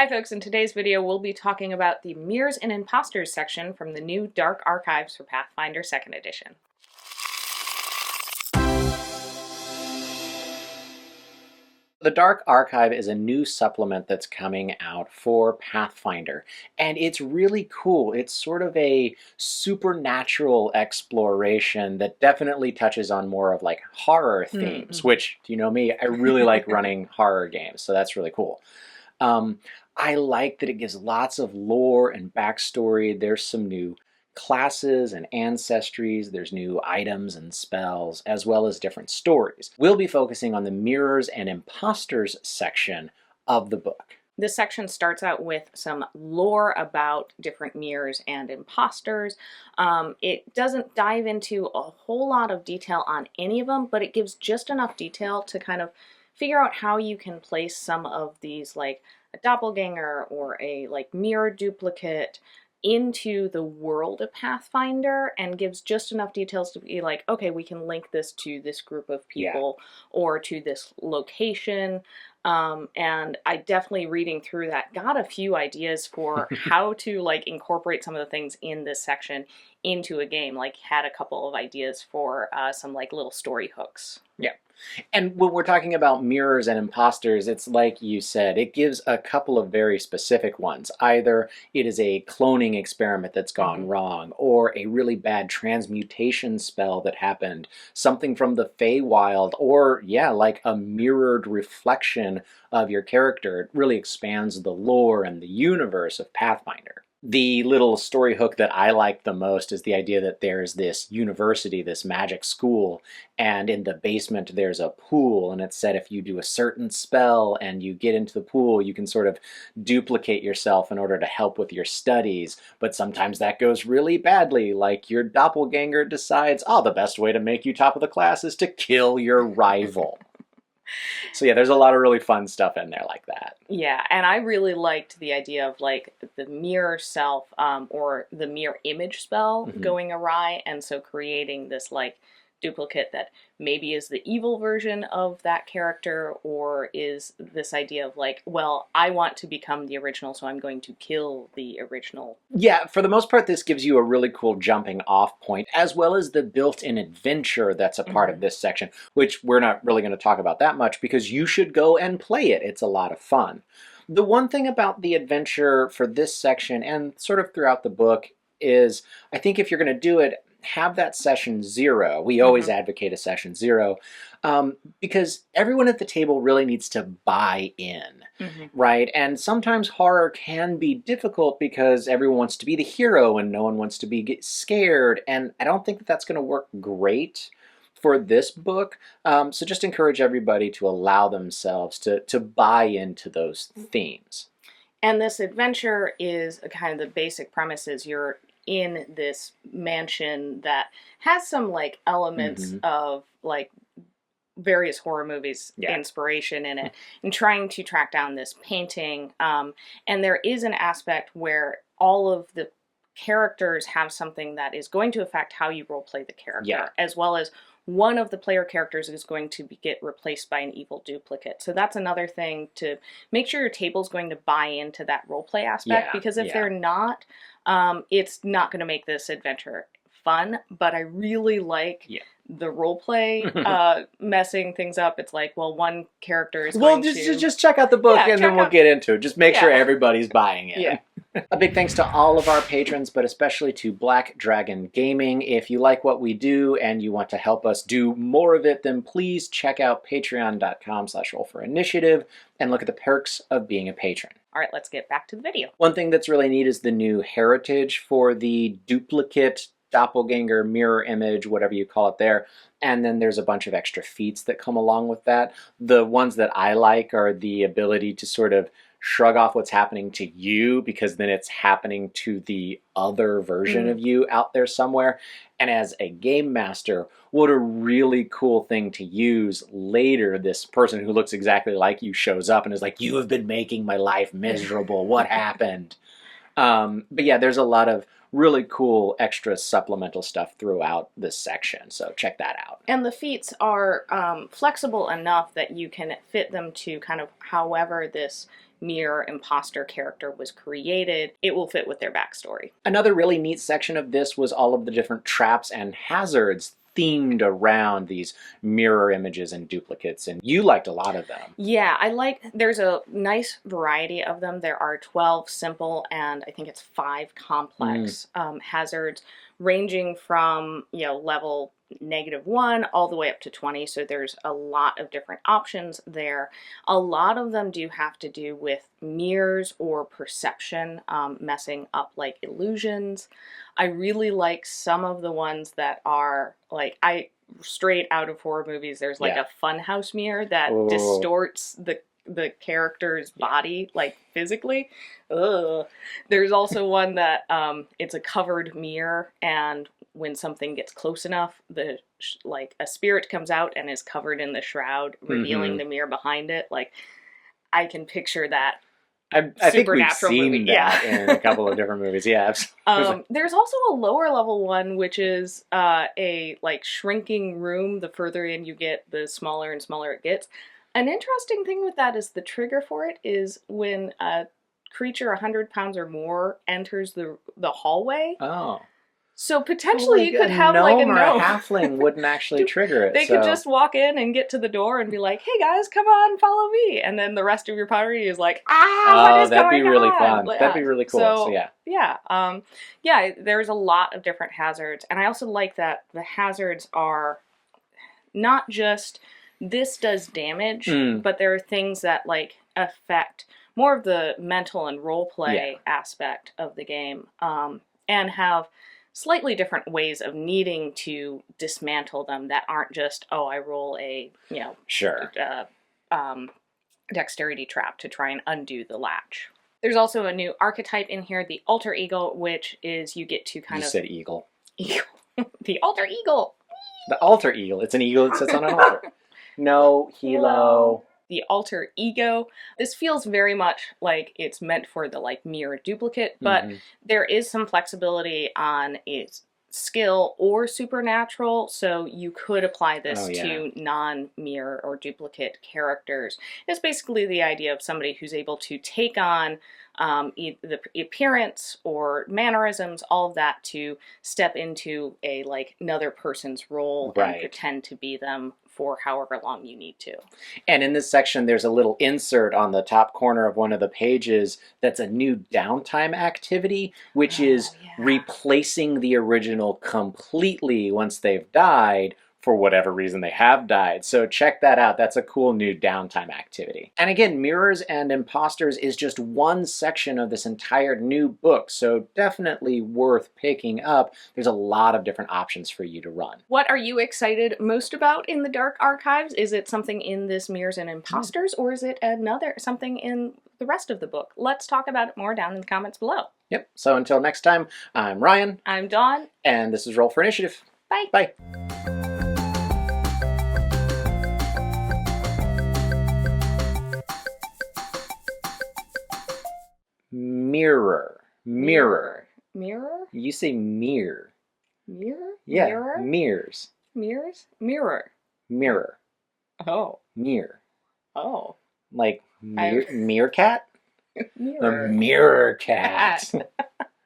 Hi folks, in today's video we'll be talking about the Mirrors and Imposters section from the new Dark Archives for Pathfinder 2nd Edition. The Dark Archive is a new supplement that's coming out for Pathfinder, and it's really cool. It's sort of a supernatural exploration that definitely touches on more of like horror themes, which, you know me, I really like running horror games, so that's really cool. I like that it gives lots of lore and backstory. There's some new classes and ancestries, there's new items and spells, as well as different stories. We'll be focusing on the Mirrors and Imposters section of the book. This section starts out with some lore about different mirrors and imposters. It doesn't dive into a whole lot of detail on any of them, but it gives just enough detail to kind of figure out how you can place some of these, like a doppelganger or a like mirror duplicate, into the world of Pathfinder, and gives just enough details to be like, okay, we can link this to this group of people or to this location. And I definitely, reading through that, got a few ideas for how to like incorporate some of the things in this section into a game. Like, had a couple of ideas for some like little story hooks. Yeah. And when we're talking about mirrors and imposters, it's like you said, it gives a couple of very specific ones. Either it is a cloning experiment that's gone wrong, or a really bad transmutation spell that happened, something from the Feywild, or yeah, like a mirrored reflection of your character. It really expands the lore and the universe of Pathfinder. The little story hook that I like the most is the idea that there's this university, this magic school, and in the basement there's a pool, and it said if you do a certain spell and you get into the pool, you can sort of duplicate yourself in order to help with your studies, but sometimes that goes really badly, like your doppelganger decides, oh, the best way to make you top of the class is to kill your rival. So yeah, there's a lot of really fun stuff in there like that. Yeah, and I really liked the idea of like the mirror self or the mirror image spell going awry, and so creating this like duplicate that maybe is the evil version of that character, or is this idea of like, well, I want to become the original, so I'm going to kill the original. Yeah, for the most part, this gives you a really cool jumping off point, as well as the built-in adventure that's a part of this section, which we're not really going to talk about that much because you should go and play it. It's a lot of fun. The one thing about the adventure for this section and sort of throughout the book is, I think if you're going to do it, have that session 0. We always advocate a session 0 because everyone at the table really needs to buy in, right? And sometimes horror can be difficult because everyone wants to be the hero and no one wants to be scared, and I don't think that that's going to work great for this book. So just encourage everybody to allow themselves to buy into those themes. And this adventure is kind of the basic premise is you're in this mansion that has some like elements of like various horror movies inspiration in it, and trying to track down this painting. And there is an aspect where all of the characters have something that is going to affect how you roleplay the character, as well as one of the player characters is going to get replaced by an evil duplicate. So that's another thing to make sure your table's going to buy into that roleplay aspect, because if they're not, it's not going to make this adventure fun. But I really like the roleplay messing things up. It's like, well, one character is going to... just check out the book and then we'll get into it. Just make sure everybody's buying it. A big thanks to all of our patrons, but especially to Black Dragon Gaming. If you like what we do and you want to help us do more of it, then please check out patreon.com/rollforinitiative and look at the perks of being a patron. All right, let's get back to the video. One thing that's really neat is the new heritage for the duplicate, doppelganger, mirror image, whatever you call it there. And then there's a bunch of extra feats that come along with that. The ones that I like are the ability to sort of shrug off what's happening to you, because then it's happening to the other version of you out there somewhere. And as a game master, what a really cool thing to use later. This person who looks exactly like you shows up and is like, you have been making my life miserable. What happened? But yeah, there's a lot of really cool extra supplemental stuff throughout this section, so check that out. And the feats are flexible enough that you can fit them to kind of however this mirror imposter character was created, it will fit with their backstory. Another really neat section of this was all of the different traps and hazards themed around these mirror images and duplicates, and you liked a lot of them. Yeah, there's a nice variety of them. There are 12 simple and I think it's 5 complex hazards, ranging from, level -1 all the way up to 20, so there's a lot of different options there. A lot of them do have to do with mirrors or perception, messing up like illusions. I really like some of the ones that are straight out of horror movies. There's a funhouse mirror that distorts the character's body, physically. Ugh. There's also one that it's a covered mirror, and when something gets close enough, a spirit comes out and is covered in the shroud, revealing the mirror behind it. I can picture that. I think we've seen that in a couple of different movies. Yeah. There's also a lower level one, which is a shrinking room. The further in you get, the smaller and smaller it gets. An interesting thing with that is the trigger for it is when a creature 100 pounds or more enters the hallway. Oh. So potentially you could have a gnome or a halfling wouldn't actually trigger it. They could just walk in and get to the door and be like, "Hey guys, come on, follow me." And then the rest of your party is like, what is going on? That'd be really fun. That'd be really cool. So yeah. There's a lot of different hazards. And I also like that the hazards are not just this does damage, but there are things that affect more of the mental and role play aspect of the game, and have slightly different ways of needing to dismantle them that aren't just, I roll a, dexterity trap to try and undo the latch. There's also a new archetype in here, the alter ego, which is you get to You said eagle. Eagle. The alter eagle. The alter eagle. It's an eagle that sits on an altar. No, Hilo. The alter ego. This feels very much like it's meant for the mirror duplicate, but there is some flexibility on its skill or supernatural, so you could apply this to non-mirror or duplicate characters. It's basically the idea of somebody who's able to take on the appearance or mannerisms, all of that, to step into a another person's role and pretend to be them for however long you need to. And in this section, there's a little insert on the top corner of one of the pages that's a new downtime activity, which is replacing the original completely once they've died, for whatever reason they have died. So check that out. That's a cool new downtime activity. And again, Mirrors and Imposters is just one section of this entire new book, so definitely worth picking up. There's a lot of different options for you to run. What are you excited most about in the Dark Archives? Is it something in this Mirrors and Imposters, or is it something in the rest of the book? Let's talk about it more down in the comments below. Yep. So until next time, I'm Ryan. I'm Dawn. And this is Roll for Initiative. Bye. Bye. Mirror. You say mirror. Mirror? Yeah. Mirror? Mirrors. Mirrors? Mirror. Mirror. Oh. Mirror. Oh. Meerkat? Mirror. A mirror cat.